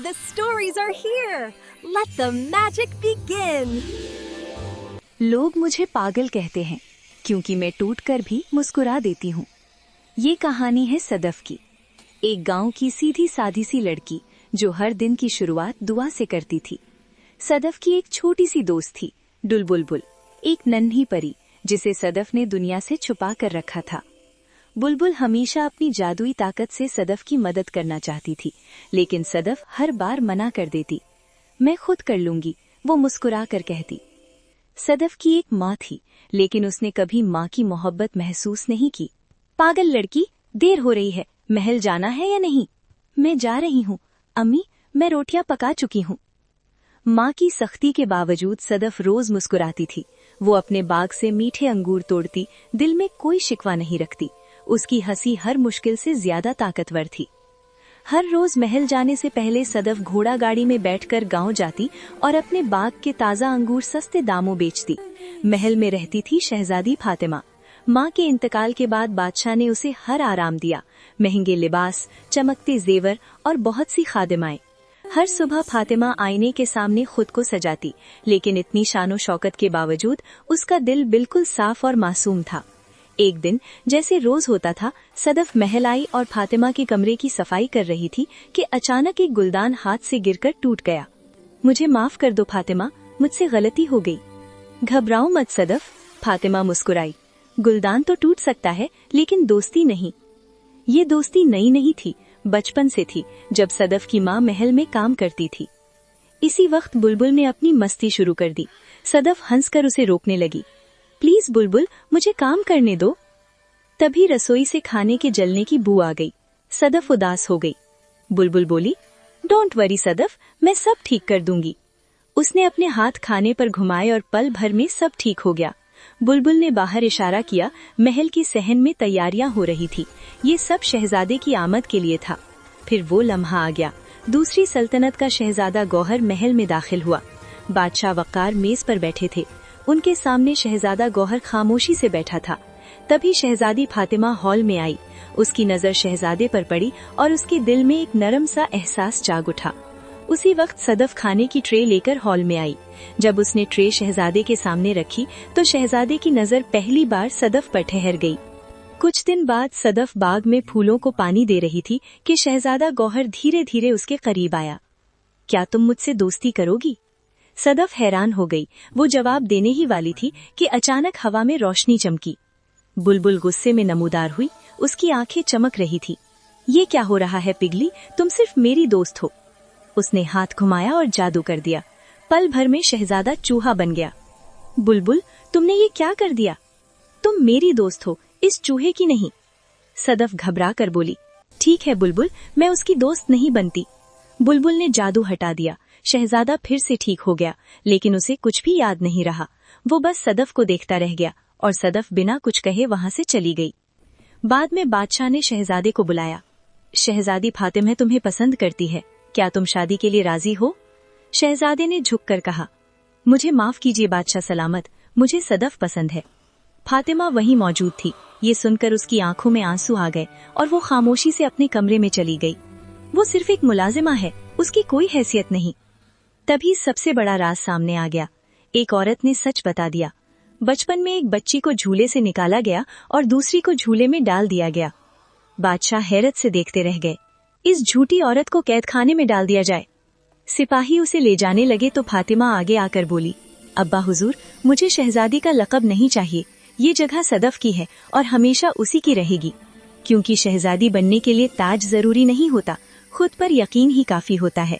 the stories are here. Let the magic begin. लोग मुझे पागल कहते हैं क्योंकि मैं टूटकर भी मुस्कुरा देती हूँ। ये कहानी है सदफ की, एक गांव की सीधी सादी सी लड़की जो हर दिन की शुरुआत दुआ से करती थी। सदफ की एक छोटी सी दोस्त थी, बुलबुल, एक नन्ही परी जिसे सदफ ने दुनिया से छुपा कर रखा था। बुलबुल हमेशा अपनी जादुई ताकत से सदफ की मदद करना चाहती थी, लेकिन सदफ हर बार मना कर देती। मैं खुद कर लूंगी, वो मुस्कुरा कर कहती। सदफ की एक माँ थी, लेकिन उसने कभी माँ की मोहब्बत महसूस नहीं की। पागल लड़की, देर हो रही है, महल जाना है या नहीं? मैं जा रही हूँ अम्मी, मैं रोटियां पका चुकी हूँ। माँ की सख्ती के बावजूद सदफ रोज मुस्कुराती थी। वो अपने बाग से मीठे अंगूर तोड़ती, दिल में कोई शिकवा नहीं रखती। उसकी हंसी हर मुश्किल से ज्यादा ताकतवर थी। हर रोज महल जाने से पहले सदफ घोड़ा गाड़ी में बैठकर गांव जाती और अपने बाग के ताजा अंगूर सस्ते दामों बेचती। महल में रहती थी शहजादी फातिमा। माँ के इंतकाल के बाद बादशाह ने उसे हर आराम दिया, महंगे लिबास, चमकते जेवर और बहुत सी खादिमाएं। हर सुबह फातिमा आईने के सामने खुद को सजाती, लेकिन इतनी शानो शौकत के बावजूद उसका दिल बिल्कुल साफ और मासूम था। एक दिन जैसे रोज होता था, सदफ महल आई और फातिमा के कमरे की सफाई कर रही थी कि अचानक एक गुलदान हाथ से गिरकर टूट गया। मुझे माफ कर दो फातिमा, मुझसे गलती हो गई। घबराओ मत सदफ, फातिमा मुस्कुराई। गुलदान तो टूट सकता है, लेकिन दोस्ती नहीं। ये दोस्ती नई नहीं थी, बचपन से थी, जब सदफ की माँ महल में काम करती थी। इसी वक्त बुलबुल ने अपनी मस्ती शुरू कर दी। सदफ हंसकर उसे रोकने लगी। प्लीज बुलबुल, मुझे काम करने दो। तभी रसोई से खाने के जलने की बू आ गई। सदफ उदास हो गई। बुलबुल बोली, डोंट वरी सदफ, मैं सब ठीक कर दूंगी। उसने अपने हाथ खाने पर घुमाए और पल भर में सब ठीक हो गया। बुलबुल ने बाहर इशारा किया। महल की सहन में तैयारियां हो रही थी। ये सब शहजादे की आमद के लिए था। फिर वो लम्हा आ गया। दूसरी सल्तनत का शहजादा गौहर महल में दाखिल हुआ। बादशाह वक़ार मेज पर बैठे थे। उनके सामने शहजादा गौहर खामोशी से बैठा था। तभी शहजादी फातिमा हॉल में आई। उसकी नजर शहजादे पर पड़ी और उसके दिल में एक नरम सा एहसास जाग उठा। उसी वक्त सदफ खाने की ट्रे लेकर हॉल में आई। जब उसने ट्रे शहजादे के सामने रखी तो शहजादे की नजर पहली बार सदफ पर ठहर गई। कुछ दिन बाद सदफ बाग में फूलों को पानी दे रही थी कि शहजादा गौहर धीरे धीरे उसके करीब आया। क्या तुम मुझसे दोस्ती करोगी? सदफ हैरान हो गई। वो जवाब देने ही वाली थी कि अचानक हवा में रोशनी चमकी। बुलबुल गुस्से में नमूदार हुई। उसकी आंखें चमक रही थी। ये क्या हो रहा है पिगली, तुम सिर्फ मेरी दोस्त हो। उसने हाथ घुमाया और जादू कर दिया। पल भर में शहजादा चूहा बन गया। बुलबुल, तुमने ये क्या कर दिया? तुम मेरी दोस्त हो, इस चूहे की नहीं। सदफ घबरा कर बोली, ठीक है बुलबुल, मैं उसकी दोस्त नहीं बनती। बुलबुल ने जादू हटा दिया। शहजादा फिर से ठीक हो गया, लेकिन उसे कुछ भी याद नहीं रहा। वो बस सदफ को देखता रह गया और सदफ बिना कुछ कहे वहां से चली गई। बाद में बादशाह ने शहजादे को बुलाया। शहजादी फातिमा तुम्हें पसंद करती है, क्या तुम शादी के लिए राजी हो? शहजादे ने झुककर कहा, मुझे माफ कीजिए बादशाह सलामत, मुझे सदफ पसंद है। फातिमा वहीं मौजूद थी। ये सुनकर उसकी आंखों में आंसू आ गए और वो खामोशी से अपने कमरे में चली गई। वो सिर्फ एक मुलाजिमा है, उसकी कोई हैसियत नहीं। तभी सबसे बड़ा राज सामने आ गया। एक औरत ने सच बता दिया। बचपन में एक बच्ची को झूले से निकाला गया और दूसरी को झूले में डाल दिया गया। बादशाह हैरत से देखते रह गए। इस झूठी औरत को कैद खाने में डाल दिया जाए। सिपाही उसे ले जाने लगे तो फातिमा आगे आकर बोली, अब्बा हुजूर, मुझे शहजादी का लक़ब नहीं चाहिए। ये जगह सदफ की है और हमेशा उसी की रहेगी, क्योंकि शहजादी बनने के लिए ताज जरूरी नहीं होता, खुद पर यकीन ही काफी होता है।